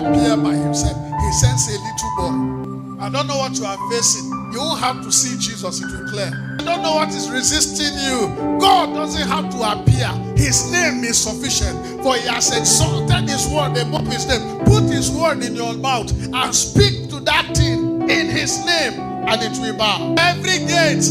appear by himself. He sends a little boy. I don't know what you are facing. You won't have to see Jesus, it will clear. I don't know what is resisting you. God doesn't have to appear. His name is sufficient. For he has exalted his word above his name. Put his word in your mouth and speak to that thing in his name, and it will bow. Every gate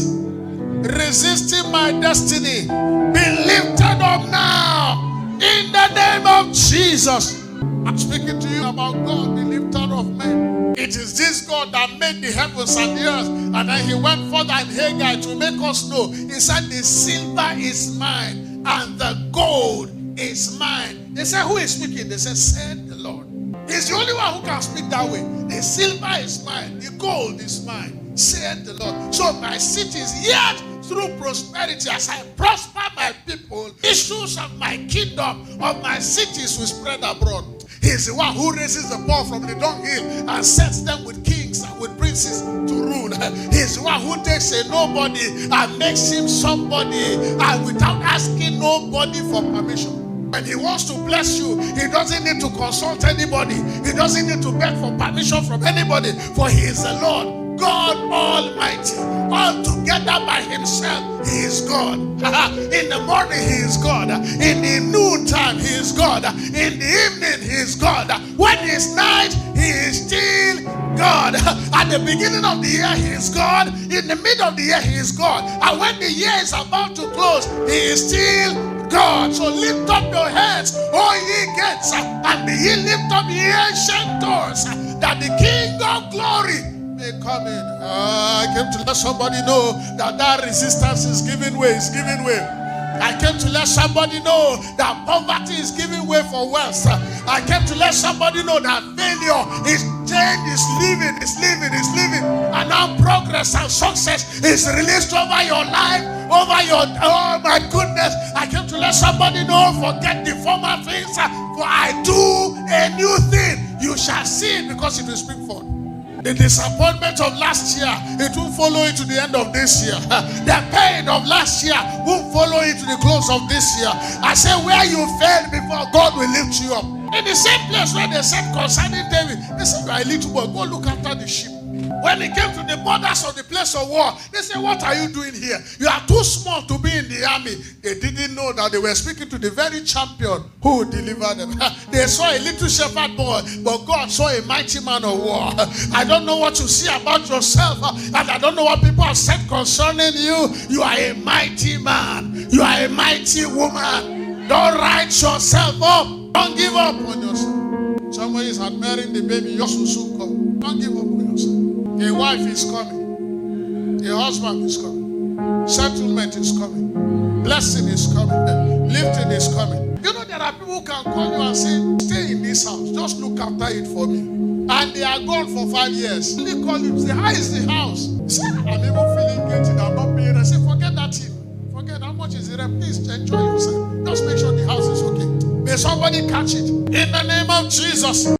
resisting my destiny be lifted up now in the name of Jesus. I'm speaking to you about God, the lifter of men. It is this God that made the heavens and the earth. And then he went further in Haggai to make us know. He said, the silver is mine and the gold is mine. They said, who is speaking? They said, said the Lord. He's the only one who can speak that way. The silver is mine, the gold is mine, said the Lord. So my city is yet through prosperity, as I prosper my people, issues of my kingdom, of my cities will spread abroad. He's the one who raises the poor from the dunghill and sets them with kings and with princes to rule. He's the one who takes a nobody and makes him somebody, and without asking nobody for permission. When he wants to bless you, he doesn't need to consult anybody. He doesn't need to beg for permission from anybody, for he is the Lord God Almighty. Altogether by himself, he is God. In the morning, he is God. In the noontime, he is God. In the evening, he is God. When it's night, he is still God. At the beginning of the year, he is God. In the middle of the year, he is God. And when the year is about to close, he is still God. So lift up your heads, O ye gates, and be ye lift up ye ancient doors, that the King of glory may come in. I came to let somebody know that resistance is giving way. It's giving way. I came to let somebody know that poverty is giving way for wealth. I came to let somebody know that failure is change, is living. And now progress and success is released over your life, over your, oh my goodness. I came to let somebody know, forget the former things, for I do a new thing. You shall see it, because it will spring forth. The disappointment of last year, it will follow you to the end of this year. The pain of last year will follow you to the close of this year. I say, where you failed before, God will lift you up. In the same place where they said concerning David, they said, you are a little boy, go look after the sheep. When he came to the borders of the place of war, they said, what are you doing here? You are too small to be in the army. They didn't know that they were speaking to the very champion who would deliver them. They saw a little shepherd boy, but God saw a mighty man of war. I don't know what you see about yourself, and I don't know what people have said concerning you. You are a mighty man. You are a mighty woman. Don't write yourself up. Don't give up on yourself. Somebody is admiring the baby. Yours will soon come. Don't give up on yourself. A wife is coming. A husband is coming. Settlement is coming. Blessing is coming. Lifting is coming. You know, there are people who can call you and say, stay in this house. Just look after it for me. And they are gone for 5 years. They call you, say, how is the house? Say, I'm even feeling guilty. I'm not paying. I say, forget that thing. Forget how much is it. Please enjoy yourself. Just make sure the house is okay. May somebody catch it. In the name of Jesus.